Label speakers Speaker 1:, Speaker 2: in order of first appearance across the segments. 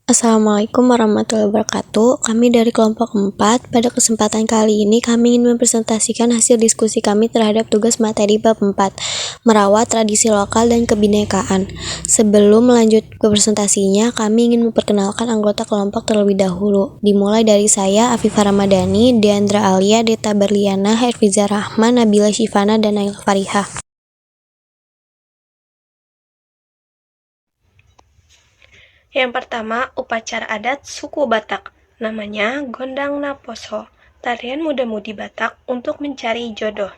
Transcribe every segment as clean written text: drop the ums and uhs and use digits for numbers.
Speaker 1: Assalamualaikum warahmatullahi wabarakatuh. Kami dari kelompok 4. Pada kesempatan kali ini kami ingin mempresentasikan hasil diskusi kami terhadap tugas materi bab 4, merawat tradisi lokal dan kebinekaan. Sebelum melanjut ke presentasinya, kami ingin memperkenalkan anggota kelompok terlebih dahulu. Dimulai dari saya, Afifah Ramadhani, Deandra Alia, Deta Berliana, Herfiza Rahman, Nabila Syifana, dan Naila Farihah.
Speaker 2: Yang pertama, upacara adat suku Batak. Namanya Gondang Naposo, tarian muda-mudi Batak untuk mencari jodoh.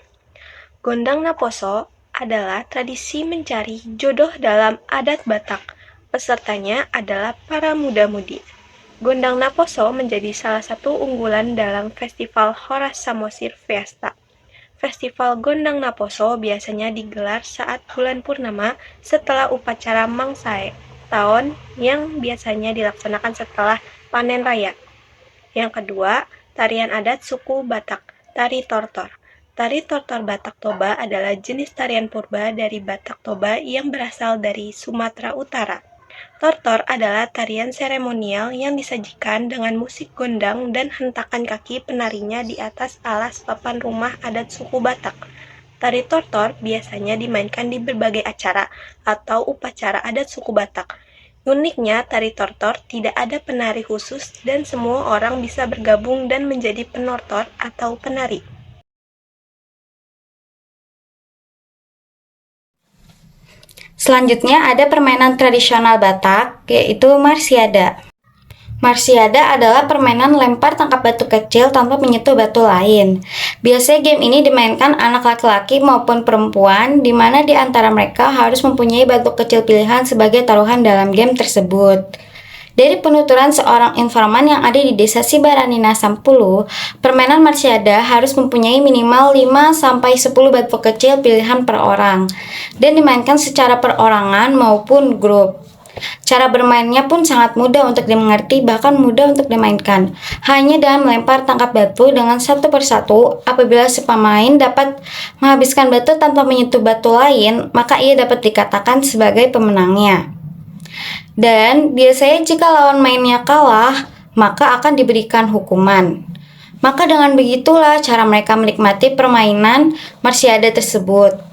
Speaker 2: Gondang Naposo adalah tradisi mencari jodoh dalam adat Batak. Pesertanya adalah para muda-mudi. Gondang Naposo menjadi salah satu unggulan dalam Festival Horas Samosir Fiesta. Festival Gondang Naposo biasanya digelar saat bulan purnama setelah upacara Mangsae tahun yang biasanya dilaksanakan setelah panen raya. Yang kedua, tarian adat suku Batak, tari tortor. Tari tortor Batak Toba adalah jenis tarian purba dari Batak Toba yang berasal dari Sumatera Utara. Tortor adalah tarian seremonial yang disajikan dengan musik gondang dan hentakan kaki penarinya di atas alas papan rumah adat suku Batak. Tari tortor biasanya dimainkan di berbagai acara atau upacara adat suku Batak. Uniknya, tari tortor tidak ada penari khusus dan semua orang bisa bergabung dan menjadi penortor atau penari.
Speaker 3: Selanjutnya ada permainan tradisional Batak, yaitu Marsiada. Marsiada adalah permainan lempar tangkap batu kecil tanpa menyentuh batu lain. Biasanya game ini dimainkan anak laki-laki maupun perempuan, di mana di antara mereka harus mempunyai batu kecil pilihan sebagai taruhan dalam game tersebut. Dari penuturan seorang informan yang ada di desa Sibaranina Sampulu, permainan Marsiada harus mempunyai minimal 5-10 batu kecil pilihan per orang, dan dimainkan secara perorangan maupun grup. Cara bermainnya pun sangat mudah untuk dimengerti, bahkan mudah untuk dimainkan. Hanya dengan melempar tangkap batu dengan satu persatu, apabila si pemain dapat menghabiskan batu tanpa menyentuh batu lain, maka ia dapat dikatakan sebagai pemenangnya. Dan biasanya jika lawan mainnya kalah, maka akan diberikan hukuman. Maka dengan begitulah cara mereka menikmati permainan Marsiada tersebut.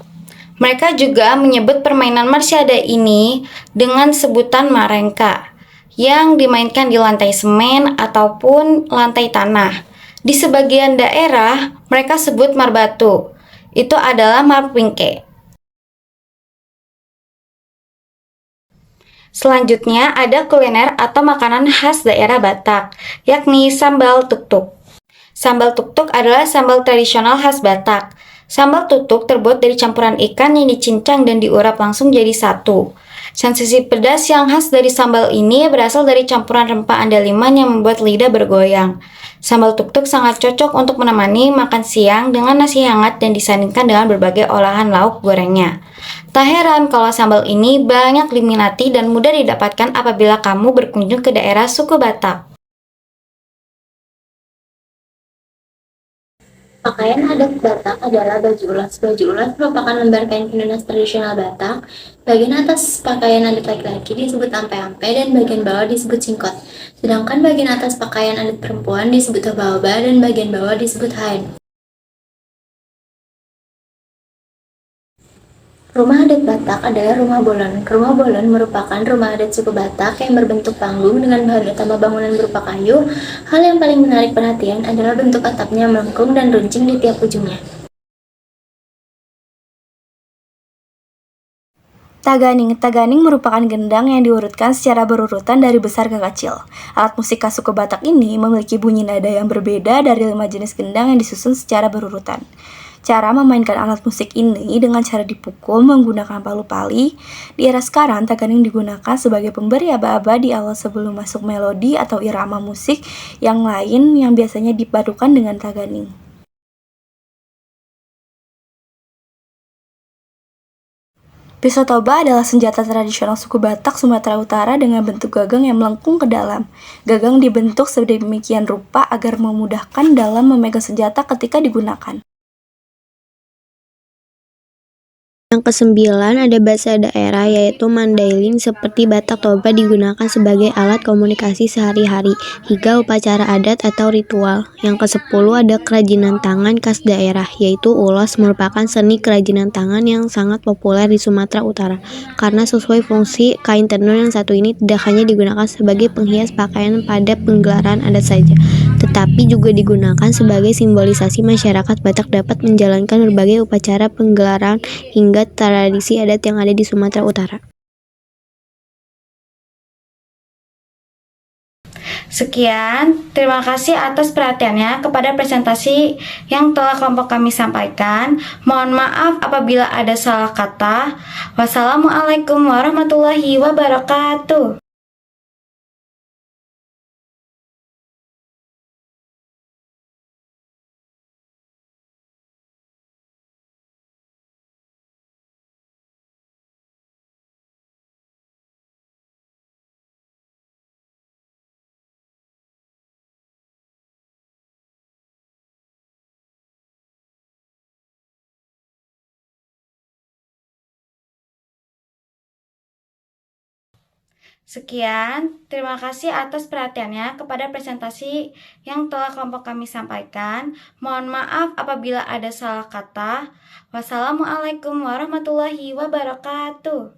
Speaker 3: Mereka juga menyebut permainan Marsiada ini dengan sebutan marengka, yang dimainkan di lantai semen ataupun lantai tanah. Di sebagian daerah, mereka sebut marbatu. Itu adalah marpingke. Selanjutnya ada kuliner atau makanan khas daerah Batak, yakni sambal tuktuk. Sambal tuktuk adalah sambal tradisional khas Batak. Sambal tutuk terbuat dari campuran ikan yang dicincang dan diurap langsung jadi satu. Sensasi pedas yang khas dari sambal ini berasal dari campuran rempah andaliman yang membuat lidah bergoyang. Sambal tuktuk sangat cocok untuk menemani makan siang dengan nasi hangat dan disandingkan dengan berbagai olahan lauk gorengnya. Tak heran kalau sambal ini banyak diminati dan mudah didapatkan apabila kamu berkunjung ke daerah suku Batak.
Speaker 4: Pakaian adat Batak adalah baju ulas. Baju ulas merupakan lembar kain penunas tradisional Batak. Bagian atas pakaian adat laki-laki disebut ampe-ampe dan bagian bawah disebut singkot. Sedangkan bagian atas pakaian adat perempuan disebut oba-oba dan bagian bawah disebut haen. Rumah adat Batak adalah rumah bolon. Rumah bolon merupakan rumah adat suku Batak yang berbentuk panggung dengan bahan utama bangunan berupa kayu. Hal yang paling menarik perhatian adalah bentuk atapnya melengkung dan runcing di tiap ujungnya.
Speaker 5: Taganing. Taganing merupakan gendang yang diurutkan secara berurutan dari besar ke kecil. Alat musik khas suku Batak ini memiliki bunyi nada yang berbeda dari 5 jenis gendang yang disusun secara berurutan. Cara memainkan alat musik ini dengan cara dipukul menggunakan palu pali. Di era sekarang, taganing digunakan sebagai pemberi aba-aba di awal sebelum masuk melodi atau irama musik yang lain yang biasanya dipadukan dengan taganing. Pisau toba adalah senjata tradisional suku Batak Sumatera Utara dengan bentuk gagang yang melengkung ke dalam. Gagang dibentuk sedemikian rupa agar memudahkan dalam memegang senjata ketika digunakan.
Speaker 1: Yang kesembilan ada bahasa daerah yaitu Mandailing seperti Batak Toba digunakan sebagai alat komunikasi sehari-hari hingga upacara adat atau ritual. Yang kesepuluh ada kerajinan tangan khas daerah yaitu ulos merupakan seni kerajinan tangan yang sangat populer di Sumatera Utara karena sesuai fungsi kain tenun yang satu ini tidak hanya digunakan sebagai penghias pakaian pada penggelaran adat saja, tetapi juga digunakan sebagai simbolisasi masyarakat Batak dapat menjalankan berbagai upacara penggelaran hingga tradisi adat yang ada di Sumatera Utara.
Speaker 3: Sekian, terima kasih atas perhatiannya kepada presentasi yang telah kelompok kami sampaikan. Mohon maaf apabila ada salah kata. Wassalamualaikum warahmatullahi wabarakatuh. Sekian, terima kasih atas perhatiannya kepada presentasi yang telah kelompok kami sampaikan. Mohon maaf apabila ada salah kata. Wassalamualaikum warahmatullahi wabarakatuh.